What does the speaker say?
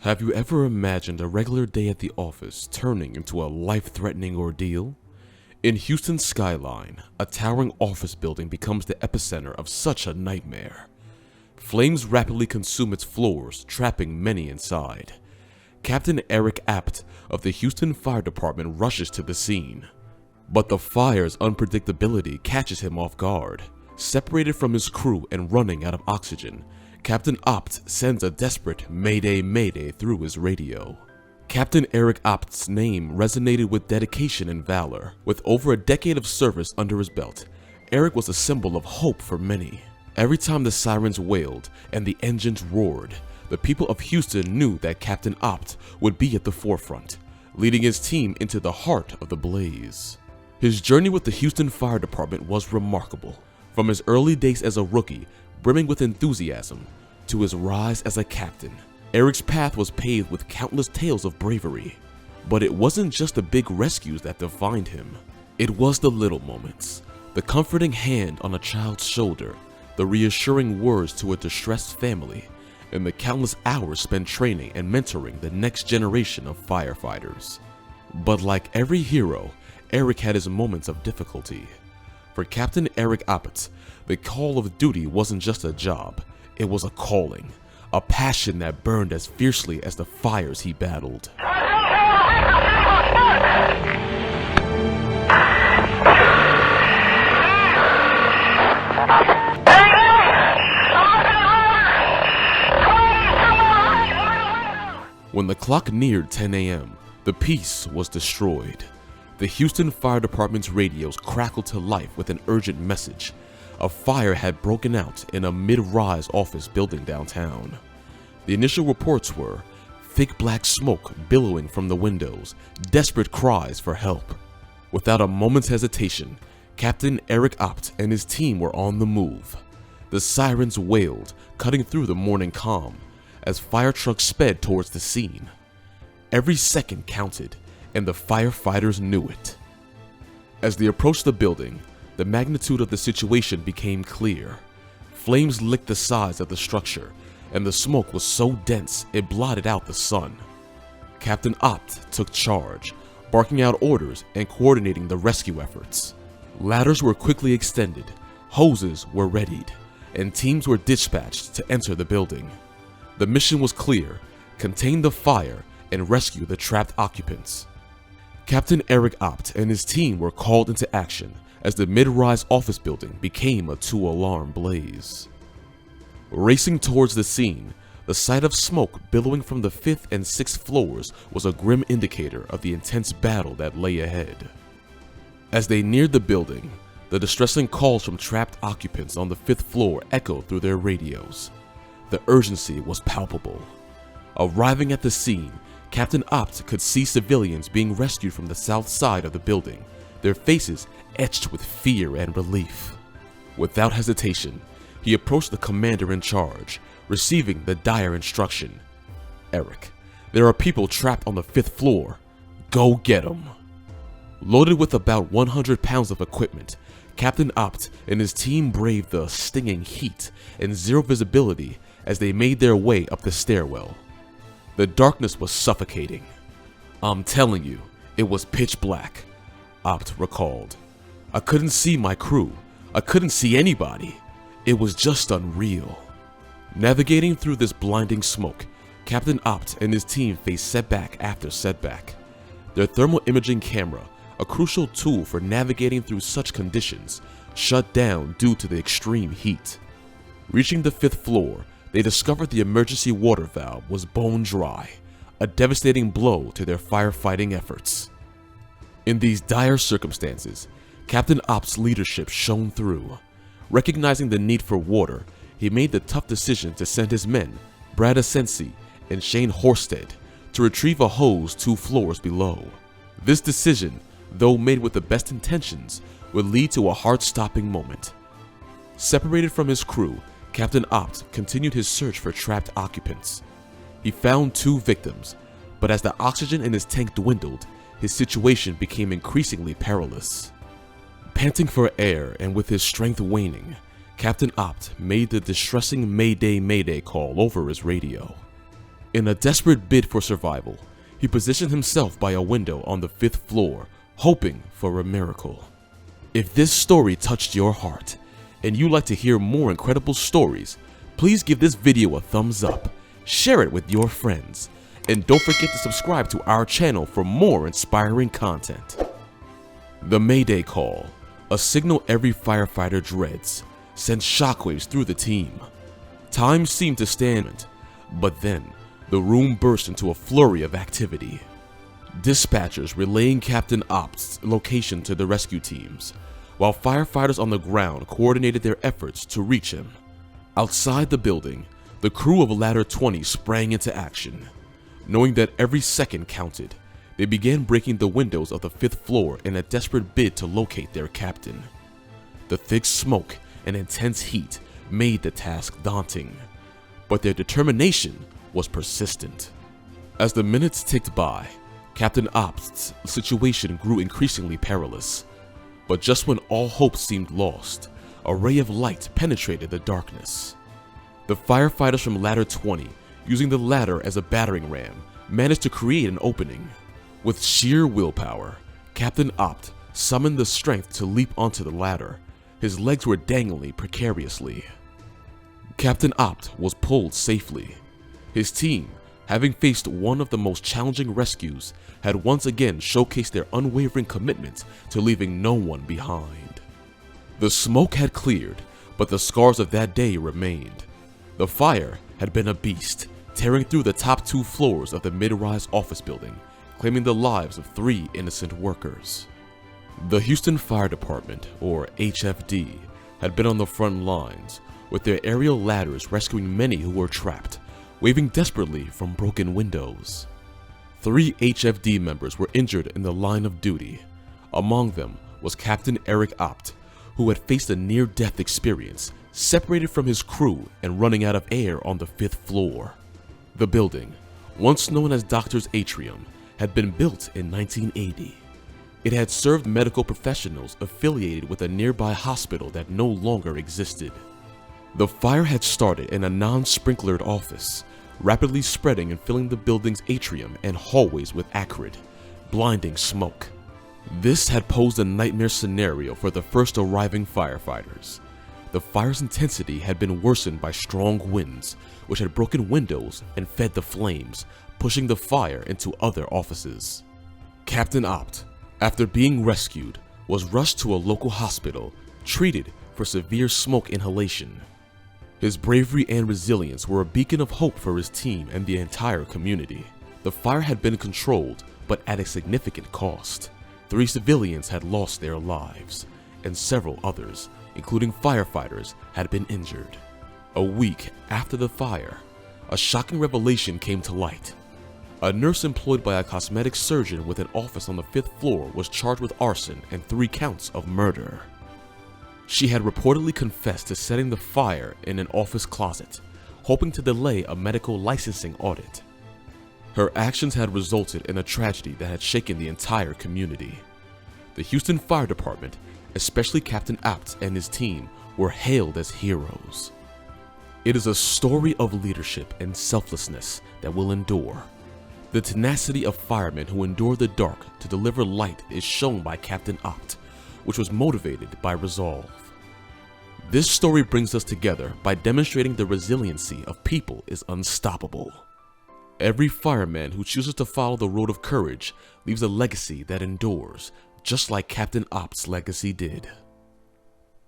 Have you ever imagined a regular day at the office turning into a life-threatening ordeal? In Houston's skyline, a towering office building becomes the epicenter of such a nightmare. Flames rapidly consume its floors, trapping many inside. Captain Eric Abbt of the Houston Fire Department rushes to the scene. But the fire's unpredictability catches him off guard. Separated from his crew and running out of oxygen, Captain Abbt sends a desperate Mayday Mayday through his radio. Captain Eric Abt's name resonated with dedication and valor. With over a decade of service under his belt, Eric was a symbol of hope for many. Every time the sirens wailed and the engines roared, the people of Houston knew that Captain Abbt would be at the forefront, leading his team into the heart of the blaze. His journey with the Houston Fire Department was remarkable. From his early days as a rookie, brimming with enthusiasm, to his rise as a captain, Eric's path was paved with countless tales of bravery. But it wasn't just the big rescues that defined him. It was the little moments, the comforting hand on a child's shoulder, the reassuring words to a distressed family, and the countless hours spent training and mentoring the next generation of firefighters. But like every hero, Eric had his moments of difficulty. For Captain Eric Abbt, the call of duty wasn't just a job, it was a calling, a passion that burned as fiercely as the fires he battled. When the clock neared 10 a.m., the peace was destroyed. The Houston Fire Department's radios crackled to life with an urgent message. A fire had broken out in a mid-rise office building downtown. The initial reports were thick black smoke billowing from the windows, desperate cries for help. Without a moment's hesitation, Captain Eric Abbt and his team were on the move. The sirens wailed, cutting through the morning calm, as fire trucks sped towards the scene. Every second counted, and the firefighters knew it. As they approached the building, the magnitude of the situation became clear. Flames licked the sides of the structure, and the smoke was so dense it blotted out the sun. Captain Abbt took charge, barking out orders and coordinating the rescue efforts. Ladders were quickly extended, hoses were readied, and teams were dispatched to enter the building. The mission was clear: contain the fire and rescue the trapped occupants. Captain Eric Abbt and his team were called into action as the mid-rise office building became a two-alarm blaze. Racing towards the scene, the sight of smoke billowing from the 5th and 6th floors was a grim indicator of the intense battle that lay ahead. As they neared the building, the distressing calls from trapped occupants on the 5th floor echoed through their radios. The urgency was palpable. Arriving at the scene, Captain Abbt could see civilians being rescued from the south side of the building, their faces etched with fear and relief. Without hesitation, he approached the commander in charge, receiving the dire instruction: "Eric, there are people trapped on the 5th floor. Go get them." Loaded with about 100 pounds of equipment, Captain Abbt and his team braved the stinging heat and zero visibility as they made their way up the stairwell. The darkness was suffocating. "I'm telling you, it was pitch black," Abbt recalled. "I couldn't see my crew. I couldn't see anybody. It was just unreal." Navigating through this blinding smoke, Captain Abbt and his team faced setback after setback. Their thermal imaging camera, a crucial tool for navigating through such conditions, shut down due to the extreme heat. Reaching the 5th floor, they discovered the emergency water valve was bone dry, a devastating blow to their firefighting efforts. In these dire circumstances, Captain Abt's leadership shone through. Recognizing the need for water, he made the tough decision to send his men, Brad Asensi and Shane Horsted, to retrieve a hose 2 floors below. This decision, though made with the best intentions, would lead to a heart-stopping moment. Separated from his crew, Captain Abbt continued his search for trapped occupants. He found 2 victims, but as the oxygen in his tank dwindled, his situation became increasingly perilous. Panting for air and with his strength waning, Captain Abbt made the distressing Mayday Mayday call over his radio. In a desperate bid for survival, he positioned himself by a window on the 5th floor, hoping for a miracle. If this story touched your heart, and you'd like to hear more incredible stories, please give this video a thumbs up, share it with your friends, and don't forget to subscribe to our channel for more inspiring content. The Mayday call, a signal every firefighter dreads, sent shockwaves through the team. Time seemed to stand, but then the room burst into a flurry of activity. Dispatchers relaying Captain Abtt's location to the rescue teams, while firefighters on the ground coordinated their efforts to reach him. Outside the building, the crew of Ladder 20 sprang into action. Knowing that every second counted, they began breaking the windows of the 5th floor in a desperate bid to locate their captain. The thick smoke and intense heat made the task daunting, but their determination was persistent. As the minutes ticked by, Captain Abtt's situation grew increasingly perilous. But just when all hope seemed lost, a ray of light penetrated the darkness. The firefighters from Ladder 20, using the ladder as a battering ram, managed to create an opening. With sheer willpower, Captain Abbt summoned the strength to leap onto the ladder. His legs were dangling precariously. Captain Abbt was pulled safely. His team, having faced one of the most challenging rescues, had once again showcased their unwavering commitment to leaving no one behind. The smoke had cleared, but the scars of that day remained. The fire had been a beast, tearing through the top 2 floors of the mid-rise office building, claiming the lives of 3 innocent workers. The Houston Fire Department, or HFD, had been on the front lines, with their aerial ladders rescuing many who were trapped, waving desperately from broken windows. 3 HFD members were injured in the line of duty. Among them was Captain Eric Abbt, who had faced a near-death experience, separated from his crew and running out of air on the 5th floor. The building, once known as Doctor's Atrium, had been built in 1980. It had served medical professionals affiliated with a nearby hospital that no longer existed. The fire had started in a non-sprinklered office, rapidly spreading and filling the building's atrium and hallways with acrid, blinding smoke. This had posed a nightmare scenario for the first arriving firefighters. The fire's intensity had been worsened by strong winds, which had broken windows and fed the flames, pushing the fire into other offices. Captain Abbt, after being rescued, was rushed to a local hospital, treated for severe smoke inhalation. His bravery and resilience were a beacon of hope for his team and the entire community. The fire had been controlled, but at a significant cost. 3 civilians had lost their lives, and several others, including firefighters, had been injured. A week after the fire, a shocking revelation came to light. A nurse employed by a cosmetic surgeon with an office on the 5th floor was charged with arson and 3 counts of murder. She had reportedly confessed to setting the fire in an office closet, hoping to delay a medical licensing audit. Her actions had resulted in a tragedy that had shaken the entire community. The Houston Fire Department, especially Captain Abbt and his team, were hailed as heroes. It is a story of leadership and selflessness that will endure. The tenacity of firemen who endure the dark to deliver light is shown by Captain Abbt, which was motivated by resolve. This story brings us together by demonstrating the resiliency of people is unstoppable. Every fireman who chooses to follow the road of courage leaves a legacy that endures, just like Captain Abtt's legacy did.